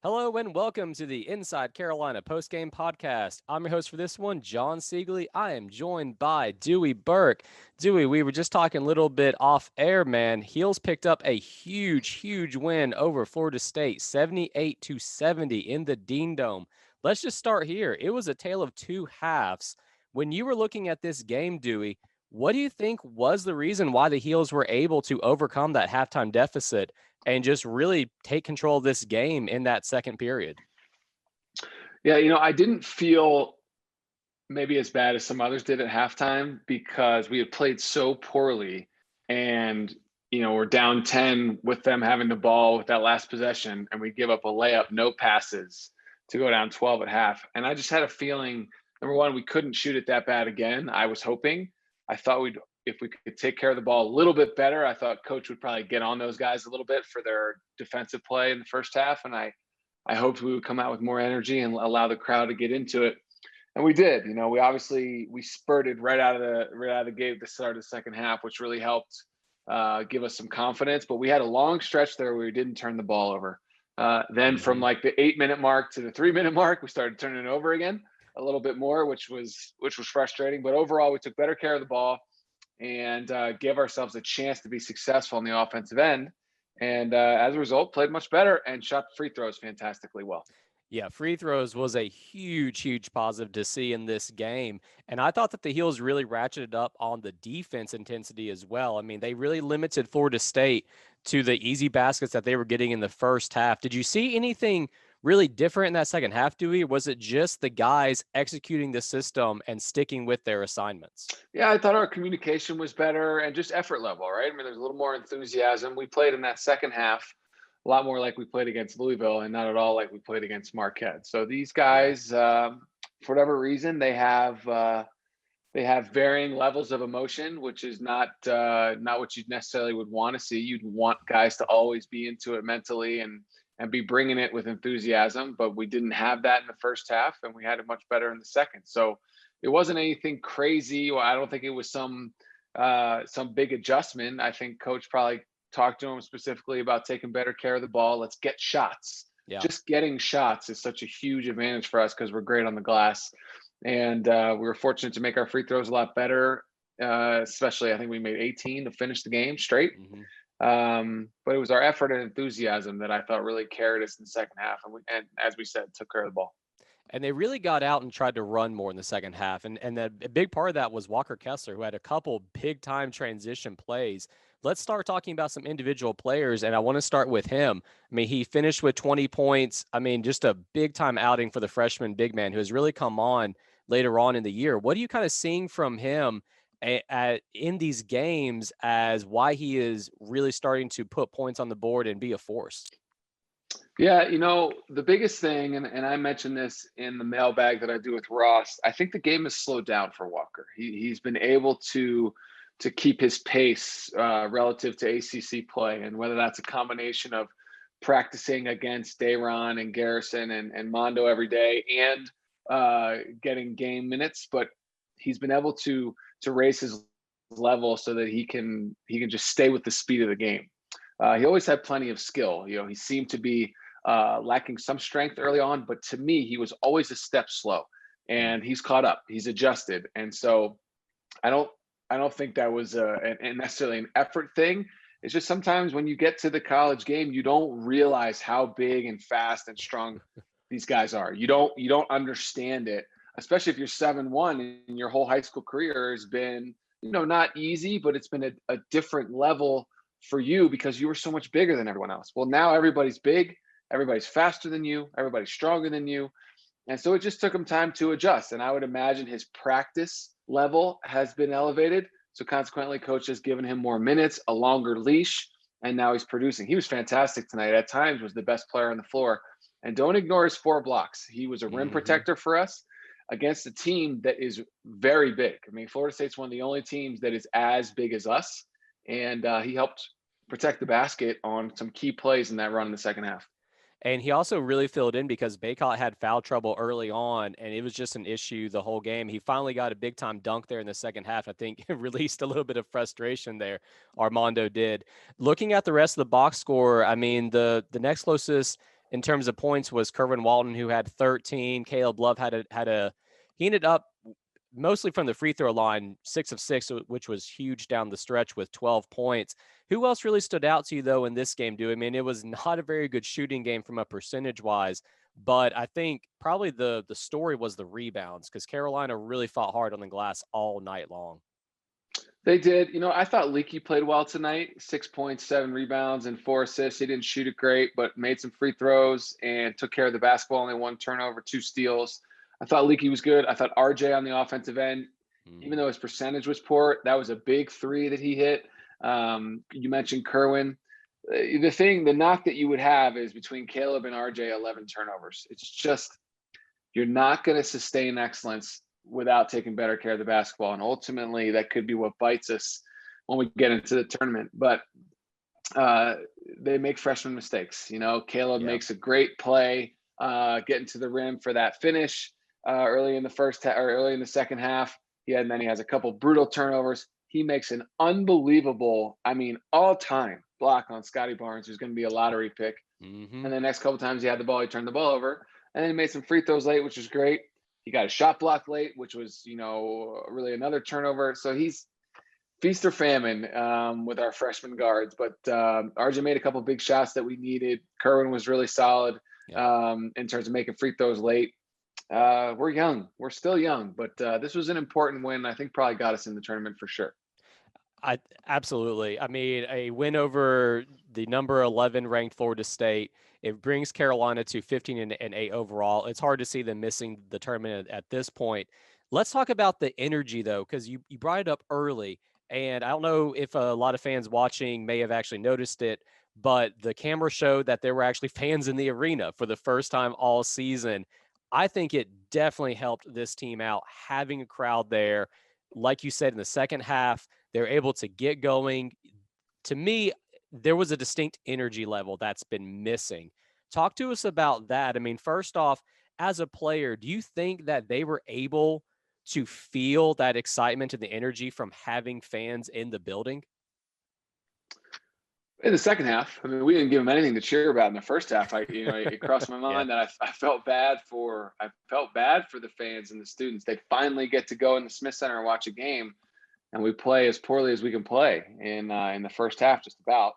Hello and welcome to the Inside Carolina Postgame Podcast. I'm your host for this one, Jon Seiglie. I am joined by Dewey Burke. Dewey, we were just talking a little bit off air, man. Heels picked up a huge win over Florida State, 78-70 in the Dean Dome. Let's just start here. It was a tale of two halves. When you were looking at this game, Dewey, what do you think was the reason why the Heels were able to overcome that halftime deficit and just really take control of this game in that second period? Yeah, I didn't feel maybe as bad as some others did at halftime because we had played so poorly and we're down 10 with them having the ball with that last possession and we give up a layup, no passes to go down 12 at half. And I just had a feeling, number one, we couldn't shoot it that bad again. I was hoping. I thought if we could take care of the ball a little bit better, I thought coach would probably get on those guys a little bit for their defensive play in the first half. And I hoped we would come out with more energy and allow the crowd to get into it. And we did. We spurted right out of the gate at the start of the second half, which really helped give us some confidence. But we had a long stretch there where we didn't turn the ball over. Then from like the 8-minute mark to the 3-minute mark, we started turning it over again a little bit more, which was frustrating. But overall, we took better care of the ball and gave ourselves a chance to be successful on the offensive end. And as a result, played much better and shot free throws fantastically well. Yeah, free throws was a huge positive to see in this game. And I thought that the Heels really ratcheted up on the defense intensity as well. I mean, they really limited Florida State to the easy baskets that they were getting in the first half. Did you see anything really different in that second half, Dewey? Or was it just the guys executing the system and sticking with their assignments? Yeah, I thought our communication was better and just effort level, right? I mean, there's a little more enthusiasm. We played in that second half a lot more like we played against Louisville and not at all like we played against Marquette. So these guys, for whatever reason, they have varying levels of emotion, which is not what you necessarily would want to see. You'd want guys to always be into it mentally and be bringing it with enthusiasm, but we didn't have that in the first half, and we had it much better in the second. So it wasn't anything crazy. I don't think it was some big adjustment. I think coach probably talked to him specifically about taking better care of the ball. Let's get shots. Yeah. Just getting shots is such a huge advantage for us because we're great on the glass. And we were fortunate to make our free throws a lot better, especially I think we made 18 to finish the game straight. But it was our effort and enthusiasm that I thought really carried us in the second half. And as we said, took care of the ball. And they really got out and tried to run more in the second half. And a big part of that was Walker Kessler, who had a couple big-time transition plays. Let's start talking about some individual players, and I want to start with him. I mean, he finished with 20 points. I mean, just a big-time outing for the freshman big man who has really come on later on in the year. What are you kind of seeing from him in these games as why he is really starting to put points on the board and be a force? Yeah, the biggest thing, and I mentioned this in the mailbag that I do with Ross, I think the game has slowed down for Walker. He's been able to keep his pace relative to ACC play, and whether that's a combination of practicing against Dayron and Garrison and Mondo every day and getting game minutes, but he's been able to raise his level so that he can just stay with the speed of the game. He always had plenty of skill. He seemed to be lacking some strength early on, but to me, he was always a step slow, and he's caught up. He's adjusted, and so I don't think that was necessarily an effort thing. It's just sometimes when you get to the college game, you don't realize how big and fast and strong these guys are. You don't understand it, especially if you're 7'1" and your whole high school career has been, not easy, but it's been a different level for you because you were so much bigger than everyone else. Well, now everybody's big, everybody's faster than you, everybody's stronger than you. And so it just took him time to adjust. And I would imagine his practice level has been elevated. So consequently, coach has given him more minutes, a longer leash, and now he's producing. He was fantastic tonight. At times was the best player on the floor. And don't ignore his 4 blocks. He was a rim protector for us against a team that is very big. I mean, Florida State's one of the only teams that is as big as us. And he helped protect the basket on some key plays in that run in the second half. And he also really filled in because Baycott had foul trouble early on, and it was just an issue the whole game. He finally got a big-time dunk there in the second half. I think it released a little bit of frustration there, Armando did. Looking at the rest of the box score, I mean, the next closest in terms of points was Kerwin Walton, who had 13. Caleb Love he ended up mostly from the free throw line, 6 of 6, which was huge down the stretch with 12 points. Who else really stood out to you, though, in this game, Dewey? I mean, it was not a very good shooting game from a percentage-wise, but I think probably the story was the rebounds, because Carolina really fought hard on the glass all night long. They did. I thought Leaky played well tonight. 6 points, 7 rebounds, and 4 assists. He didn't shoot it great, but made some free throws and took care of the basketball. Only 1 turnover, 2 steals. I thought Leaky was good. I thought RJ on the offensive end, even though his percentage was poor, that was a big 3 that he hit. You mentioned Kerwin. The knock that you would have is between Caleb and RJ, 11 turnovers. It's just, you're not going to sustain excellence without taking better care of the basketball. And ultimately that could be what bites us when we get into the tournament. But they make freshman mistakes. Caleb makes a great play, getting to the rim for that finish early in the second half. And then he has a couple brutal turnovers. He makes an unbelievable, all-time block on Scotty Barnes, who's going to be a lottery pick. And the next couple times he had the ball, he turned the ball over. And then he made some free throws late, which was great. He got a shot block late, which was, really another turnover. So he's feast or famine with our freshman guards. But RJ made a couple big shots that we needed. Kerwin was really solid in terms of making free throws late. We're young. We're still young. But this was an important win. I think probably got us in the tournament for sure. Absolutely. I mean, a win over the number 11 ranked Florida State. It brings Carolina to 15-8 overall. It's hard to see them missing the tournament at this point. Let's talk about the energy, though, because you brought it up early. And I don't know if a lot of fans watching may have actually noticed it, but the camera showed that there were actually fans in the arena for the first time all season. I think it definitely helped this team out, having a crowd there. Like you said, in the second half, they're able to get going. To me, there was a distinct energy level that's been missing. Talk to us about that. I mean, first off, as a player, do you think that they were able to feel that excitement and the energy from having fans in the building? In the second half, we didn't give them anything to cheer about in the first half. It crossed my mind that I felt bad for the fans and the students. They finally get to go in the Smith Center and watch a game, and we play as poorly as we can play in the first half, just about.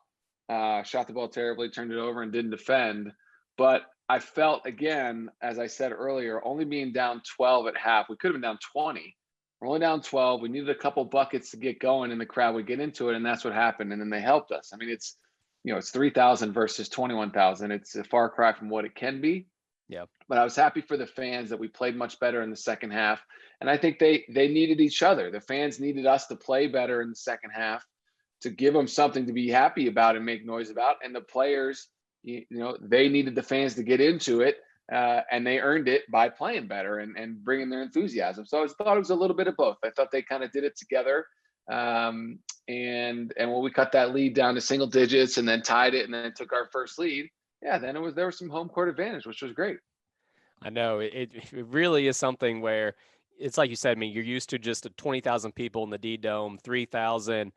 Shot the ball terribly, turned it over, and didn't defend. But I felt, again, as I said earlier, only being down 12 at half. We could have been down 20. We're only down 12. We needed a couple buckets to get going, and the crowd would get into it, and that's what happened. And then they helped us. It's 3,000 versus 21,000. It's a far cry from what it can be. Yeah. But I was happy for the fans that we played much better in the second half. And I think they needed each other. The fans needed us to play better in the second half to give them something to be happy about and make noise about. And the players, they needed the fans to get into it. And they earned it by playing better and bringing their enthusiasm. So I thought it was a little bit of both. I thought they kind of did it together. And when we cut that lead down to single digits and then tied it and then took our first lead, then there was some home court advantage, which was great. I know it really is something where it's like you said, you're used to just 20,000 people in the D-Dome, 3,000,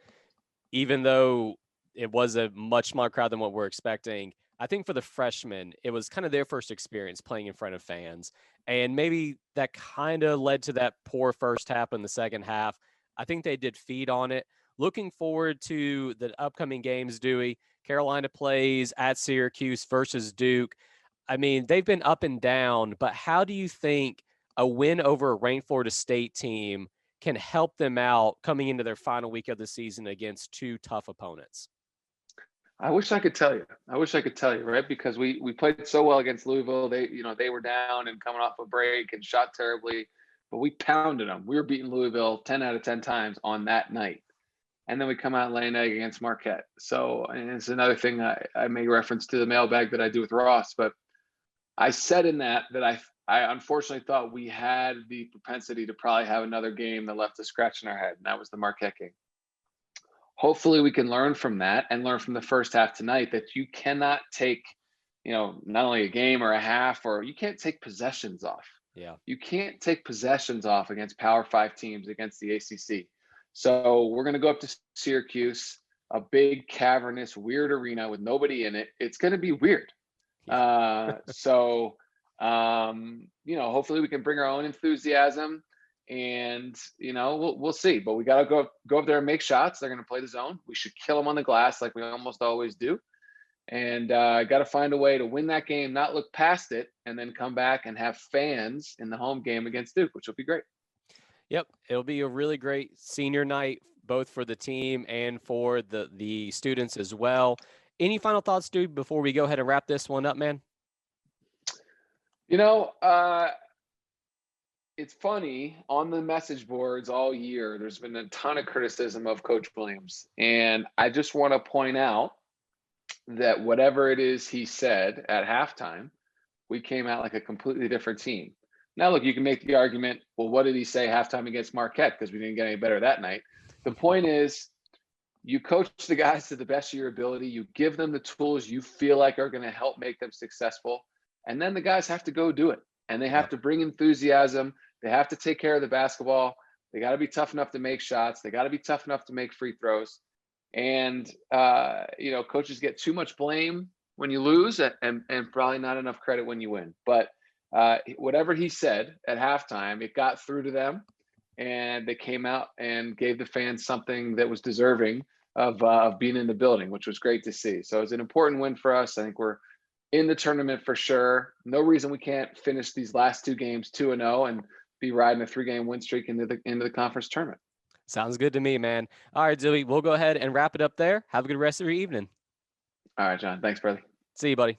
even though it was a much smaller crowd than what we're expecting. I think for the freshmen, it was kind of their first experience playing in front of fans. And maybe that kind of led to that poor first half in the second half. I think they did feed on it. Looking forward to the upcoming games, Dewey. Carolina plays at Syracuse versus Duke. They've been up and down, but how do you think a win over a ranked Florida State team can help them out coming into their final week of the season against two tough opponents? I wish I could tell you. Right? Because we played so well against Louisville. They were down and coming off a break and shot terribly, but we pounded them. We were beating Louisville 10 out of 10 times on that night. And then we come out and lay an egg against Marquette. So, and it's another thing I make reference to the mailbag that I do with Ross, but I said in that I unfortunately thought we had the propensity to probably have another game that left a scratch in our head, and that was the Marquette game. Hopefully we can learn from that and learn from the first half tonight that you cannot take, not only a game or a half, or you can't take possessions off. Yeah. You can't take possessions off against Power 5 teams, against the ACC. So we're going to go up to Syracuse, a big, cavernous, weird arena with nobody in it. It's going to be weird. So, hopefully we can bring our own enthusiasm, and we'll see. But we got to go up there and make shots. They're going to play the zone. We should kill them on the glass like we almost always do. And got to find a way to win that game, not look past it, and then come back and have fans in the home game against Duke, which will be great. Yep, it'll be a really great senior night, both for the team and for the students as well. Any final thoughts, dude, before we go ahead and wrap this one up, man? It's funny, on the message boards all year, there's been a ton of criticism of Coach Williams. And I just want to point out that whatever it is he said at halftime, we came out like a completely different team. Now, look, you can make the argument, well, what did he say halftime against Marquette? Because we didn't get any better that night. The point is, you coach the guys to the best of your ability. You give them the tools you feel like are going to help make them successful. And then the guys have to go do it. And they have to bring enthusiasm. They have to take care of the basketball. They got to be tough enough to make shots. They got to be tough enough to make free throws. And, coaches get too much blame when you lose and probably not enough credit when you win. But whatever he said at halftime, it got through to them. And they came out and gave the fans something that was deserving of being in the building, which was great to see. So it's an important win for us. I think we're in the tournament for sure. No reason we can't finish these last two games 2-0 and be riding a 3-game win streak into the conference tournament. Sounds good to me, man. All right, Dewey, we'll go ahead and wrap it up there. Have a good rest of your evening. All right, John. Thanks, brother. See you, buddy.